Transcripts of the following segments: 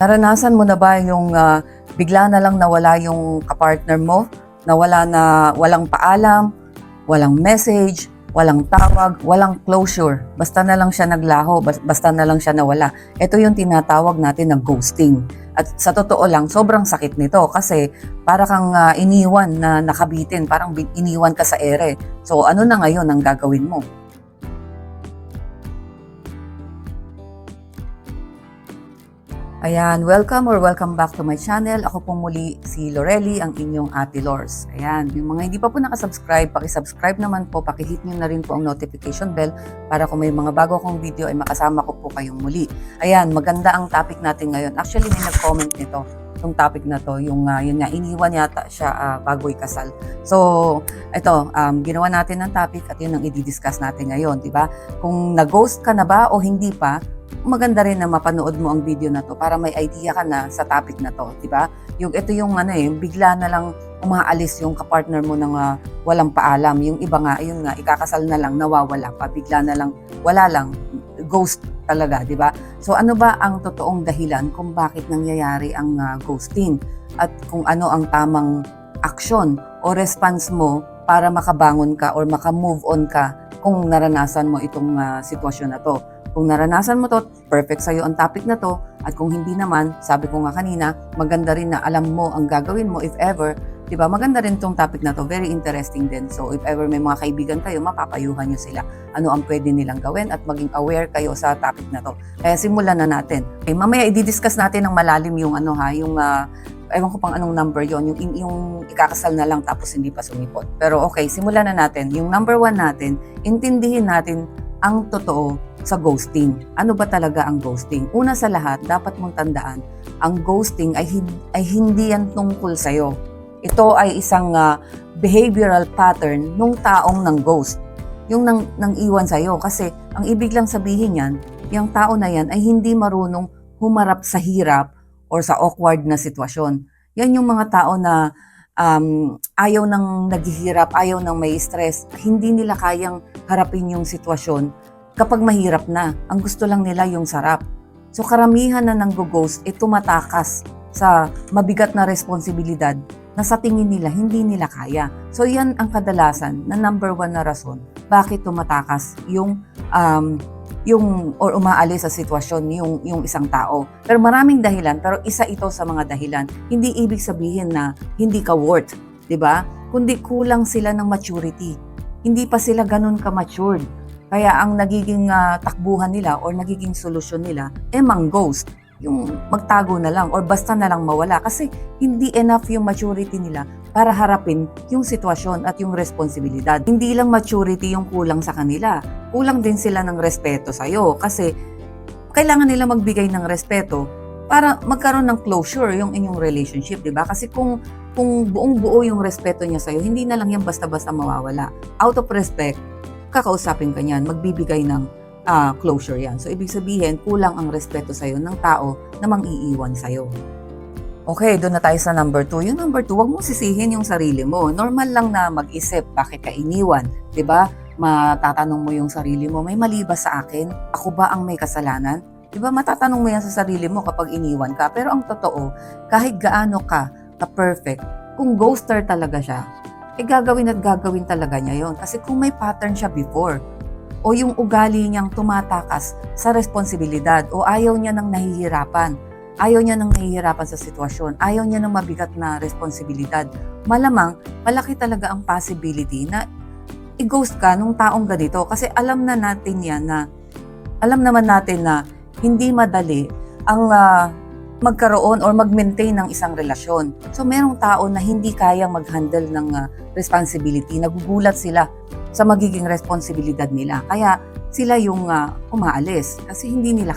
Naranasan mo na ba yung bigla na lang nawala yung kapartner mo? Nawala na walang paalam, walang message, walang tawag, walang closure. Basta na lang siya naglaho, basta na lang siya nawala. Ito yung tinatawag natin na ghosting. At sa totoo lang, sobrang sakit nito kasi para kang iniwan na nakabitin, parang iniwan ka sa ere. So ano na ngayon ang gagawin mo? Ayan, welcome back to my channel. Ako po muli si Lorelly, ang inyong Ate Lors. Ayan, yung mga hindi pa po nakasubscribe, pakisubscribe naman po, pakihit nyo na rin po ang notification bell para kung may mga bago akong video ay makasama ko po kayong muli. Ayan, maganda ang topic natin ngayon. Actually, may nag-comment nito, yung topic na to, yun nga, iniwan yata siya bago ikasal. So, ito, ginawa natin ng topic at yun ang i-discuss natin ngayon, di ba? Kung nag-ghost ka na ba o hindi pa, maganda rin na mapanood mo ang video na to para may idea ka na sa topic na to, di ba? Ito yung bigla na lang umaalis yung kapartner mo ng walang paalam. Yung iba nga, ayun nga, ikakasal na lang, nawawala pa, bigla na lang, wala lang, ghost talaga, di ba? So ano ba ang totoong dahilan kung bakit nangyayari ang ghosting at kung ano ang tamang aksyon o response mo para makabangon ka or maka-move on ka kung naranasan mo itong sitwasyon na to. Kung naranasan mo to, perfect sa'yo ang topic na to. At kung hindi naman, sabi ko nga kanina, maganda rin na alam mo ang gagawin mo if ever. Diba? Maganda rin tong topic na to. Very interesting din. So if ever may mga kaibigan kayo, mapapayuhan nyo sila. Ano ang pwede nilang gawin at maging aware kayo sa topic na to. Kaya simulan na natin. Okay, mamaya i-discuss natin ng malalim yung ewan ko pang anong number yon, yung ikakasal na lang tapos hindi pa sumipot. Pero okay, simulan na natin. Yung number 1 natin, intindihin natin ang totoo sa ghosting. Ano ba talaga ang ghosting? Una sa lahat, dapat mong tandaan, ang ghosting ay hindi yan tungkol sa'yo. Ito ay isang behavioral pattern nung taong nang ghost. Yung nang iwan sa'yo. Kasi ang ibig lang sabihin yan, yung tao na yan ay hindi marunong humarap sa hirap or sa awkward na sitwasyon. Yan yung mga tao na ayaw nang naghihirap, ayaw nang may stress, hindi nila kayang harapin yung sitwasyon kapag mahirap na. Ang gusto lang nila yung sarap. So karamihan na nang-ghost ay tumatakas sa mabigat na responsibilidad na sa tingin nila hindi nila kaya. So yan ang kadalasan na number 1 na rason bakit tumatakas yung or umaalis sa sitwasyon yung isang tao. Pero maraming dahilan, pero isa ito sa mga dahilan. Hindi ibig sabihin na hindi ka worth, 'di ba? Kundi kulang sila ng maturity. Hindi pa sila ganun ka-matured. Kaya ang nagiging takbuhan nila or nagiging solusyon nila mang-ghost. Yung magtago na lang or basta na lang mawala kasi hindi enough yung maturity nila para harapin yung sitwasyon at yung responsibilidad. Hindi lang maturity yung kulang sa kanila. Kulang din sila ng respeto sa'yo kasi kailangan nila magbigay ng respeto para magkaroon ng closure yung inyong relationship, di ba? Kasi kung buong-buo yung respeto niya sa'yo, hindi na lang yan basta-basta mawawala. Out of respect, kakausapin ka niyan, magbibigay ng closure yan. So, ibig sabihin, kulang ang respeto sa'yo ng tao na mang-iiwan sa'yo. Okay, doon na tayo sa number 2. Yung number 2, huwag mong sisihin yung sarili mo. Normal lang na mag-isip, bakit ka iniwan? Diba? Matatanong mo yung sarili mo, may mali ba sa akin? Ako ba ang may kasalanan? Diba? Matatanong mo yan sa sarili mo kapag iniwan ka. Pero ang totoo, kahit gaano ka perfect, kung ghoster talaga siya, gagawin at gagawin talaga niya yon. Kasi kung may pattern siya before, o yung ugali niyang tumatakas sa responsibilidad, o ayaw niya nang nahihirapan, ayaw niya nang nahihirapan sa sitwasyon, ayaw niya nang mabigat na responsibilidad, malamang malaki talaga ang possibility na i-ghost ka nung taong ganito. Kasi alam naman natin na hindi madali ang magkaroon or mag-maintain ng isang relasyon. So merong tao na hindi kayang mag-handle ng responsibility, nagugulat sila sa magiging responsibilidad nila. Kaya sila yung umaalis kasi hindi nila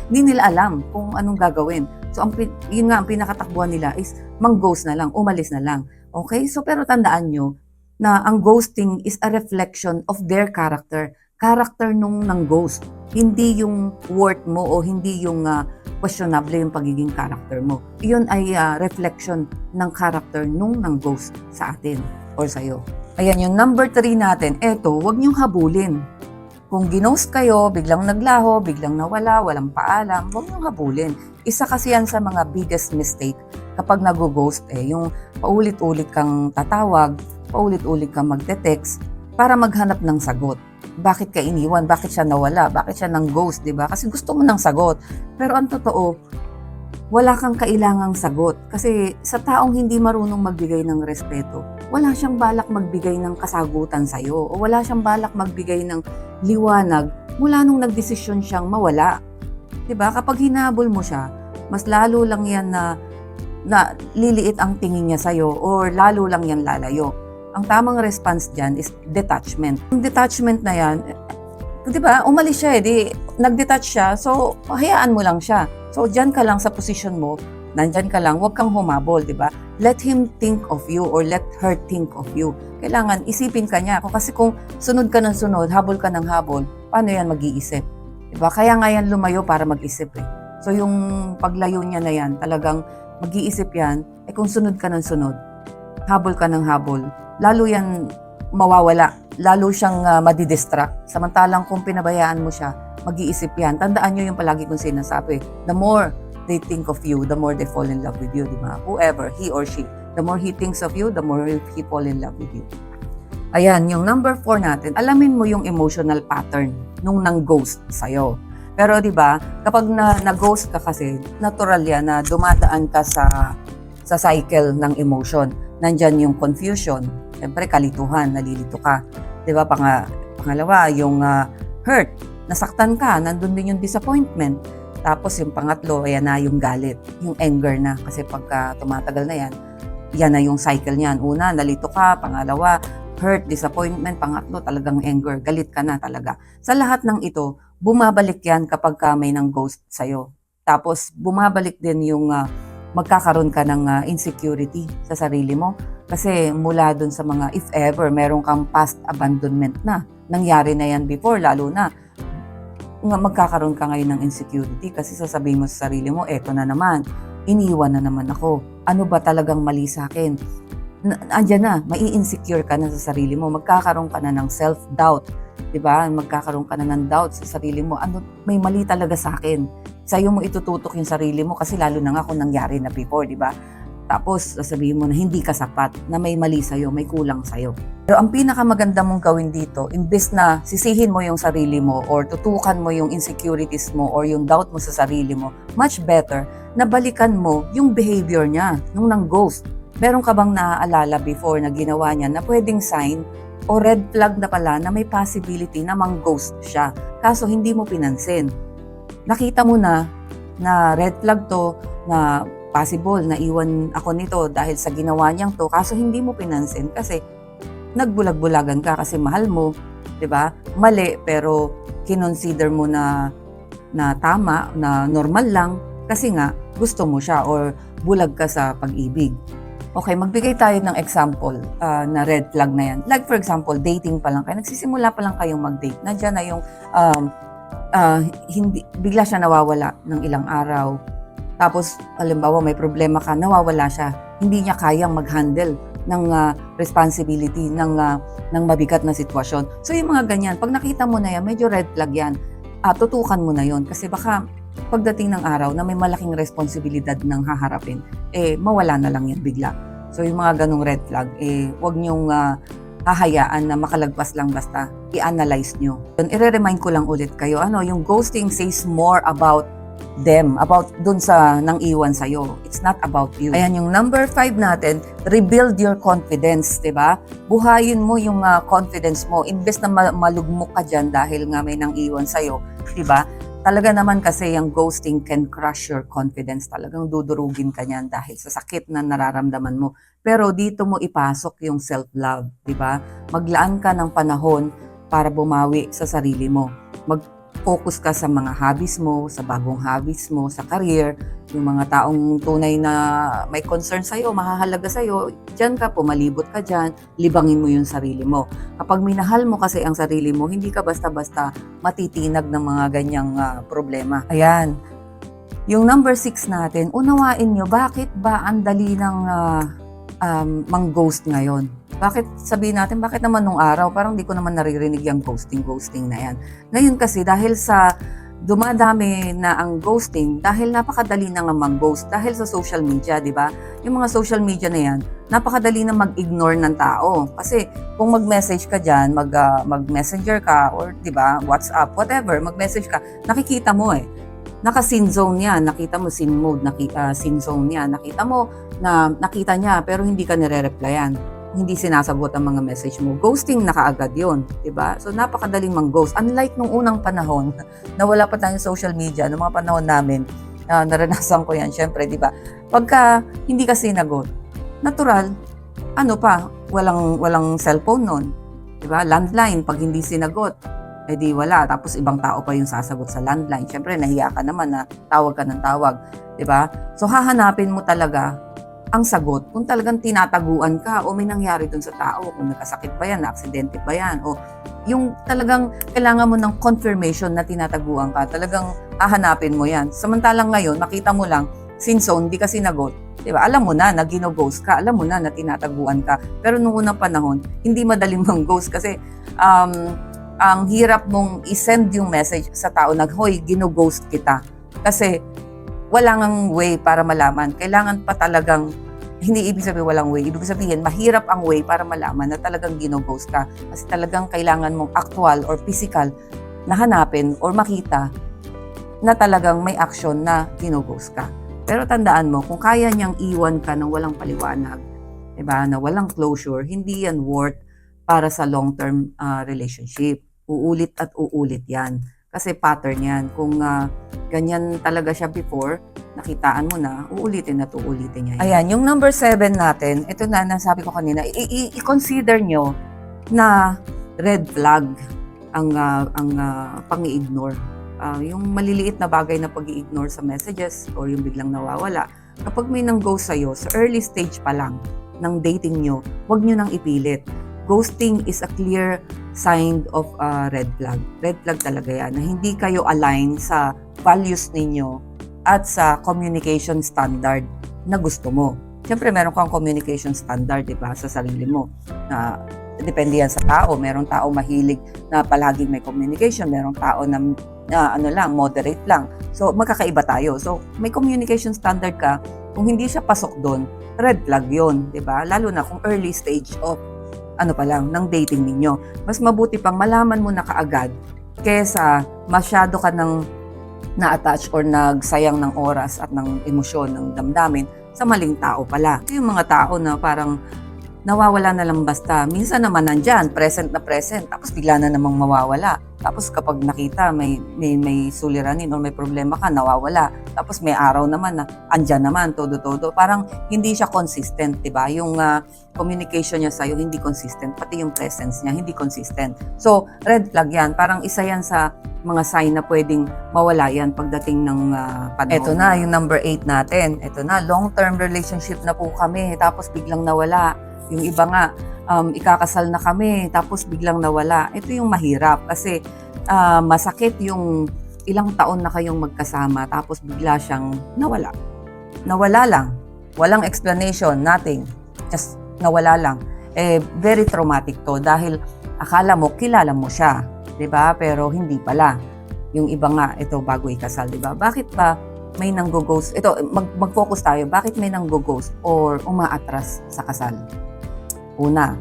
nila alam kung anong gagawin. So yun nga ang pinakatakbuhan nila is mang-ghost na lang, umalis na lang. Okay? So pero tandaan nyo na ang ghosting is a reflection of their character nung nang-ghost. Hindi yung worth mo o hindi yung questionable yung pagiging character mo. Iyon ay reflection ng character nung nang-ghost sa atin or sa'yo. Ayan, yung number 3 natin. Eto, huwag niyong habulin. Kung ginost kayo, biglang naglaho, biglang nawala, walang paalam, huwag niyong habulin. Isa kasi yan sa mga biggest mistake kapag nag-ghost yung paulit-ulit kang tatawag, paulit-ulit kang magte-text para maghanap ng sagot. Bakit ka iniwan? Bakit siya nawala? Bakit siya nang ghost, di ba? Kasi gusto mo ng sagot. Pero ang totoo, wala kang kailangang sagot. Kasi sa taong hindi marunong magbigay ng respeto, wala siyang balak magbigay ng kasagutan sa'yo. O wala siyang balak magbigay ng liwanag mula nung nagdesisyon siyang mawala. Diba? Kapag hinabol mo siya, mas lalo lang yan na liliit ang tingin niya sa'yo or lalo lang yan lalayo. Ang tamang response dyan is detachment. Yung detachment na yan, diba, umalis siya nag-detach siya, so hayaan mo lang siya. So, dyan ka lang sa position mo, nandyan ka lang, huwag kang humabol, di ba? Let him think of you or let her think of you. Kailangan isipin ka niya. Kasi kung sunod ka ng sunod, habol ka ng habol, paano yan mag-iisip? Di ba? Kaya nga yan lumayo para mag-isip So, yung paglayo niya na yan, talagang mag-iisip yan, kung sunod ka ng sunod, habol ka ng habol, lalo yan mawawala, lalo siyang madidistract. Samantalang kung pinabayaan mo siya, mag-iisip yan. Tandaan nyo yung palagi kong sinasabi. The more they think of you, the more they fall in love with you, di ba? Whoever, he or she. The more he thinks of you, the more he fall in love with you. Ayan, yung number 4 natin, alamin mo yung emotional pattern nung nang-ghost sa'yo. Pero di ba, kapag na-ghost ka kasi, natural yan na dumadaan ka sa cycle ng emotion. Nandyan yung confusion, siyempre kalituhan, nalilito ka. Di ba, pangalawa, yung hurt, nasaktan ka, nandun din yung disappointment. Tapos yung pangatlo, ayan na yung galit, yung anger na. Kasi pagka tumatagal na yan na yung cycle niyan. Una, nalito ka. Pangalawa, hurt, disappointment. Pangatlo, talagang anger, galit ka na talaga. Sa lahat ng ito, bumabalik yan kapag may nang ghost sa'yo. Tapos, bumabalik din yung magkakaroon ka ng insecurity sa sarili mo. Kasi mula dun sa mga, if ever, meron kang past abandonment na. Nangyari na yan before, lalo na magkakaroon ka ngayon ng insecurity kasi sasabihin mo sa sarili mo, eto na naman, iniwan na naman ako. Ano ba talagang mali sa akin? Andyan na, mai-insecure ka na sa sarili mo. Magkakaroon ka na ng self-doubt. Diba? Magkakaroon ka na ng doubt sa sarili mo. Ano, may mali talaga sa akin. Sa'yo mo itututok yung sarili mo kasi lalo na nga kung nangyari na before, diba? Tapos, sasabihin mo na hindi ka sapat, na may mali sa'yo, may kulang sa'yo. Pero ang pinakamaganda mong gawin dito, imbes na sisihin mo yung sarili mo or tutukan mo yung insecurities mo or yung doubt mo sa sarili mo, much better na balikan mo yung behavior niya nung nang-ghost. Meron ka bang naaalala before na ginawa niya na pwedeng sign o red flag na pala na may possibility na mang-ghost siya, kaso hindi mo pinansin? Nakita mo na red flag to, na possible na iwan ako nito dahil sa ginawa niyang to, kaso hindi mo pinansin kasi nagbulag-bulagan ka kasi mahal mo, 'di ba? Mali pero kinonsider mo na tama, na normal lang kasi nga gusto mo siya or bulag ka sa pag-ibig. Okay, magbigay tayo ng example na red flag na yan. Like for example, dating pa lang kayo, nagsisimula pa lang kayong mag-date. Nandiyan na yung hindi bigla siya nawawala ng ilang araw. Tapos, halimbawa, may problema ka, nawawala siya. Hindi niya kayang mag-handle ng responsibility, ng mabigat na sitwasyon. So, yung mga ganyan, pag nakita mo na yan, medyo red flag yan. Tutukan mo na yon kasi baka pagdating ng araw na may malaking responsibilidad ng haharapin, mawala na lang yan bigla. So, yung mga ganong red flag, huwag niyong hahayaan na makalagpas lang basta. I-analyze nyo. I-remind ko lang ulit kayo, yung ghosting says more about them, about dun sa nang iwan sa'yo. It's not about you. Ayan, yung number 5 natin, rebuild your confidence, diba? Buhayin mo yung confidence mo. Imbes na malugmok ka dyan dahil nga may nang iwan sa'yo, diba? Talaga naman kasi yung ghosting can crush your confidence. Talagang dudurugin ka niyan dahil sa sakit na nararamdaman mo. Pero dito mo ipasok yung self-love, diba? Maglaan ka ng panahon para bumawi sa sarili mo. Focus ka sa mga hobbies mo, sa bagong hobbies mo, sa career, yung mga taong tunay na may concern sa'yo, mahahalaga sa'yo, dyan ka, pumalibot ka dyan, libangin mo yung sarili mo. Kapag minahal mo kasi ang sarili mo, hindi ka basta-basta matitinag ng mga ganyang problema. Ayan. Yung number 6 natin, unawain nyo, bakit ba ang dali ng mang-ghost ngayon. Bakit sabihin natin, bakit naman nung araw, parang di ko naman naririnig yung ghosting na yan. Ngayon kasi dahil sa dumadami na ang ghosting, dahil napakadali na nga mang-ghost, dahil sa social media, di ba? Yung mga social media na yan, napakadali na mag-ignore ng tao. Kasi kung mag-message ka dyan, mag-messenger ka, or di ba, WhatsApp, whatever, mag-message ka, nakikita mo naka-scene zone yan, nakita mo scene mode, scene zone yan, nakita mo na nakita niya pero hindi ka nire-replyan, hindi sinasagot ang mga message mo. Ghosting na kaagad yun, di ba? So napakadaling mang-ghost. Unlike nung unang panahon na wala pa tayong social media, nung mga panahon namin, naranasan ko yan, syempre, di ba? Pagka hindi ka sinagot, natural, walang cellphone nun, di ba? Landline, pag hindi sinagot, di wala. Tapos ibang tao pa yung sasagot sa landline. Siyempre, nahiya ka naman na tawag ka ng tawag. Diba? So, hahanapin mo talaga ang sagot kung talagang tinataguan ka o may nangyari dun sa tao. Kung nakasakit ba yan, na-aksidente ba yan, o yung talagang kailangan mo ng confirmation na tinataguan ka. Talagang hahanapin mo yan. Samantalang ngayon, makita mo lang, since hindi ka sinagot, diba? Alam mo na gino-ghost ka, alam mo na tinataguan ka. Pero nung unang panahon, hindi madaling mang-ghost kasi ang hirap mong i-send yung message sa tao na, hoy, gino-ghost kita. Kasi wala ngang way para malaman. Kailangan pa talagang, hindi ibig sabihin walang way. Ibig sabihin, mahirap ang way para malaman na talagang gino-ghost ka. Kasi talagang kailangan mong actual or physical na hanapin or makita na talagang may action na gino-ghost ka. Pero tandaan mo, kung kaya niyang iwan ka ng walang paliwanag, diba, na walang closure, hindi yan worth para sa long-term relationship. Uulit at uulit yan. Kasi pattern yan. Kung ganyan talaga siya before, nakitaan mo na, uulitin at uulitin niya. Ayan, yung number 7 natin, ito na, nasabi ko kanina, i-consider nyo na red flag ang pang-i-ignore. Yung maliliit na bagay na pag-i-ignore sa messages or yung biglang nawawala. Kapag may nang-ghost sa'yo, sa early stage pa lang ng dating nyo, huwag nyo nang ipilit. Ghosting is a clear sign of red flag. Red flag talaga yan, na hindi kayo align sa values ninyo at sa communication standard na gusto mo. Siyempre, meron kang communication standard, di ba, sa sarili mo. Depende yan sa tao. Merong tao mahilig na palaging may communication. Merong tao na moderate lang. So, magkakaiba tayo. So, may communication standard ka. Kung hindi siya pasok doon, red flag yun, di ba? Lalo na kung early stage of ng dating ninyo. Mas mabuti pang malaman mo na kaagad kesa masyado ka nang na-attach or nagsayang ng oras at ng emosyon, ng damdamin sa maling tao pala. Ito yung mga tao na parang nawawala na lang basta. Minsan naman nandyan, present na present, tapos bigla na namang mawawala. Tapos kapag nakita may suliranin o may problema ka, nawawala. Tapos may araw naman na andyan naman, todo-todo. Parang hindi siya consistent, diba? Yung communication niya sa'yo hindi consistent, pati yung presence niya hindi consistent. So, red flag yan. Parang isa yan sa mga sign na pwedeng mawala yan pagdating ng panahon. Ito na, yung number 8 natin. Ito na, long-term relationship na po kami, tapos biglang nawala. Yung iba nga, ikakasal na kami, tapos biglang nawala. Ito yung mahirap kasi masakit yung ilang taon na kayong magkasama, tapos bigla siyang nawala. Nawala lang. Walang explanation, nothing. Just nawala lang. Very traumatic to dahil akala mo, kilala mo siya. 'Di ba? Pero hindi pala. Yung iba nga, ito bago ikasal, 'di ba? Bakit ba may nanggo-ghost? Ito, mag-focus tayo. Bakit may nanggo-ghost or umaatras sa kasal? Una,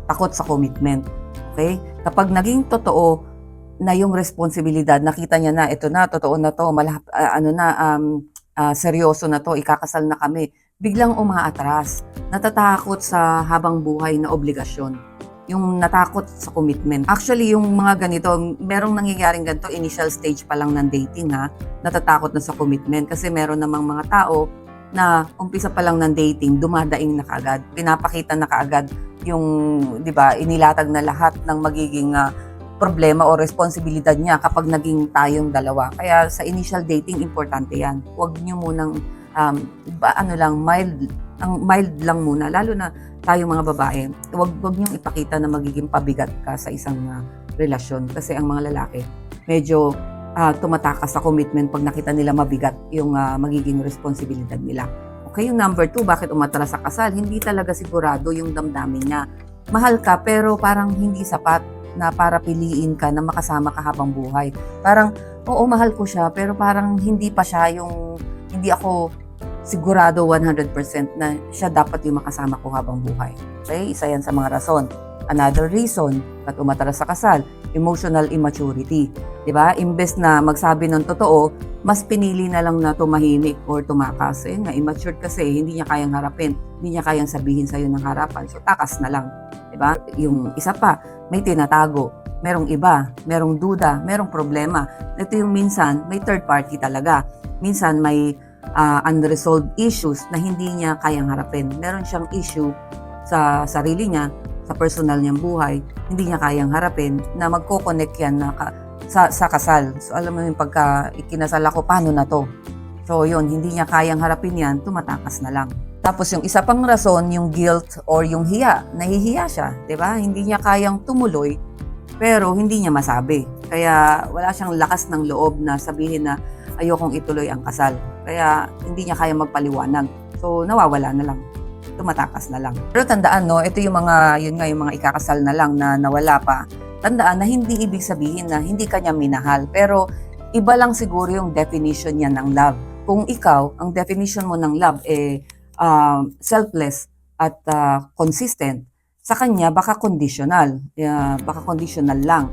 takot sa commitment. Okay? Kapag naging totoo na yung responsibilidad, nakita niya na, ito na, totoo na to, seryoso na to, ikakasal na kami, biglang umaatras. Natatakot sa habang buhay na obligasyon. Yung natakot sa commitment. Actually, yung mga ganito, merong nangyayaring ganito, initial stage pa lang ng dating natatakot na sa commitment. Kasi meron namang mga tao na umpisa pa lang ng dating, dumadaing na kaagad. Pinapakita na kaagad yung, di ba, inilatag na lahat ng magiging problema o responsibilidad niya kapag naging tayong dalawa. Kaya sa initial dating, importante yan. Huwag niyo munang, mild lang muna. Lalo na tayong mga babae. Huwag niyong ipakita na magiging pabigat ka sa isang relasyon. Kasi ang mga lalaki, medyo tumatakas sa commitment pag nakita nila mabigat yung magiging responsibilidad nila. Okay, yung number 2, bakit umatras sa kasal? Hindi talaga sigurado yung damdamin niya. Mahal ka pero parang hindi sapat na para piliin ka na makasama ka habang buhay. Parang, oo, mahal ko siya pero parang hindi pa siya yung, hindi ako sigurado 100% na siya dapat yung makasama ko habang buhay. Okay, isa yan sa mga rason. Another reason, ba't umatras sa kasal? Emotional immaturity. Diba? Imbes na magsabi ng totoo, mas pinili na lang na tumahimik or tumakas. Nga, immature kasi, hindi niya kayang harapin, hindi niya kayang sabihin sa'yo ng harapan. So, takas na lang. Diba? Yung isa pa, may tinatago. Merong iba, merong duda, merong problema. Ito yung minsan, may third party talaga. Minsan, may unresolved issues na hindi niya kayang harapin. Meron siyang issue sa sarili niya, sa personal niyang buhay, hindi niya kayang harapin na magko-connect yan na sa kasal. So alam mo yung pagka ikinasal ako, paano na to? So yun, hindi niya kayang harapin yan, tumatakas na lang. Tapos yung isa pang rason, yung guilt or yung hiya. Nahihiya siya, di ba? Hindi niya kayang tumuloy, pero hindi niya masabi. Kaya wala siyang lakas ng loob na sabihin na ayokong ituloy ang kasal. Kaya hindi niya kayang magpaliwanag. So nawawala na lang. Tumatakas na lang. Pero tandaan, no, ito yung mga, yun nga, yung mga ikakasal na lang na nawala pa. Tandaan na hindi ibig sabihin na hindi kanya minahal. Pero iba lang siguro yung definition niya ng love. Kung ikaw, ang definition mo ng love selfless at consistent, sa kanya baka conditional. Baka conditional lang.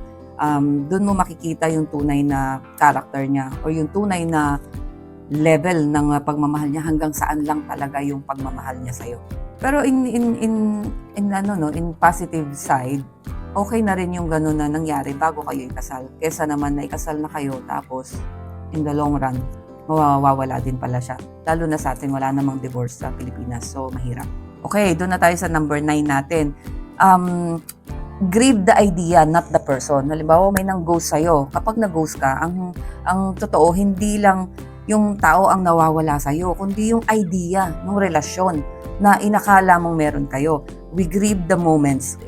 Doon mo makikita yung tunay na character niya or yung tunay na level ng pagmamahal niya, hanggang saan lang talaga yung pagmamahal niya sa'yo. Pero in positive side, okay na rin yung gano'n na nangyari bago kayo ikasal. Kesa naman na ikasal na kayo tapos in the long run, mawawala din pala siya. Lalo na sa atin, wala namang divorce sa Pilipinas. So, mahirap. Okay, doon na tayo sa number 9 natin. Grieve the idea, not the person. Halimbawa, may nang-ghost sa'yo. Kapag nag-ghost ka, ang totoo, hindi lang yung tao ang nawawala sa'yo, kundi yung idea ng relasyon na inakala mong meron kayo. We grieve the moments.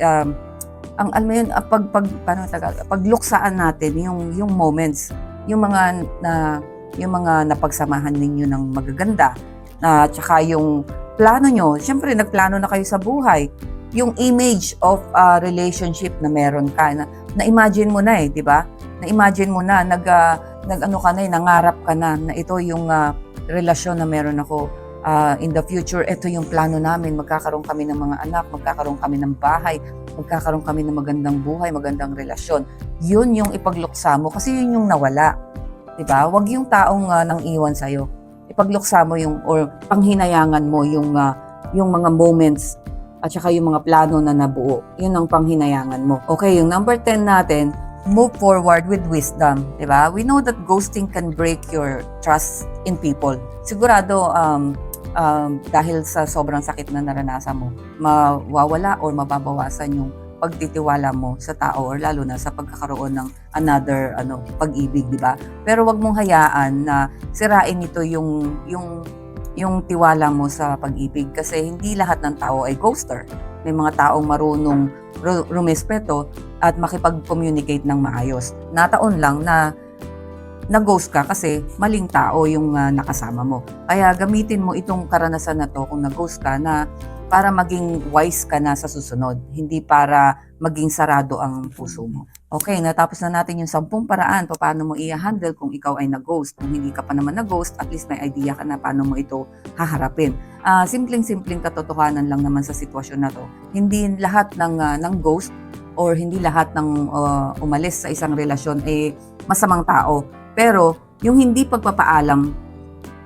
Alam mo yun, pagluksaan natin yung moments, yung mga napagsamahan ninyo ng magaganda, tsaka yung plano nyo. Siyempre, nagplano na kayo sa buhay. Yung image of relationship na meron ka, na-imagine mo na di ba? Na-imagine mo na, nangarap ka na ito yung relasyon na meron ako in the future. Ito yung plano namin, magkakaroon kami ng mga anak, magkakaroon kami ng bahay, magkakaroon kami ng magandang buhay, magandang relasyon. Yun yung ipagluksa mo kasi yun yung nawala. Diba? Wag yung taong nang iwan sa'yo. Ipagluksa mo yung, or panghinayangan mo yung mga moments at saka yung mga plano na nabuo. Yun ang panghinayangan mo. Okay, yung number 10 natin, move forward with wisdom, di ba? We know that ghosting can break your trust in people. Sigurado, dahil sa sobrang sakit na naranasan mo, mawawala or mababawasan yung pagtitiwala mo sa tao or lalo na sa pagkakaroon ng another pag-ibig, di ba? Pero wag mong hayaan na sirain ito yung tiwala mo sa pag-ibig kasi hindi lahat ng tao ay ghoster. May mga taong marunong rumespeto at makipag-communicate ng maayos. Nataon lang na nag-ghost ka kasi maling tao yung nakasama mo. Kaya gamitin mo itong karanasan na to kung nag-ghost ka na para maging wise ka na sa susunod, hindi para maging sarado ang puso mo. Okay, natapos na natin yung 10 paraan paano mo i-handle kung ikaw ay nag-ghost. Kung hindi ka pa naman nag-ghost, at least may idea ka na paano mo ito haharapin. Simpleng-simpleng katotohanan lang naman sa sitwasyon na to. Hindi lahat ng ghost or hindi lahat ng umalis sa isang relasyon ay masamang tao. Pero yung hindi pagpapaalam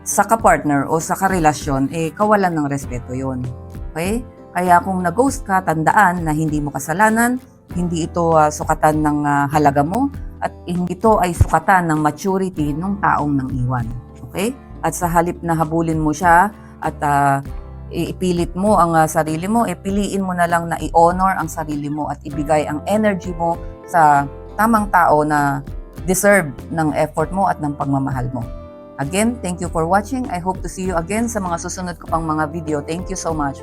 sa kapartner o sa karelasyon, kawalan ng respeto yon. Okay? Kaya kung nag-ghost ka, tandaan na hindi mo kasalanan, hindi ito sukatan ng halaga mo, at hindi ito ay sukatan ng maturity ng taong nang iwan. Okay? At sa halip na habulin mo siya at ipilit mo ang sarili mo, piliin mo na lang na i-honor ang sarili mo at ibigay ang energy mo sa tamang tao na deserve ng effort mo at ng pagmamahal mo. Again, thank you for watching. I hope to see you again sa mga susunod ko pang mga video. Thank you so much.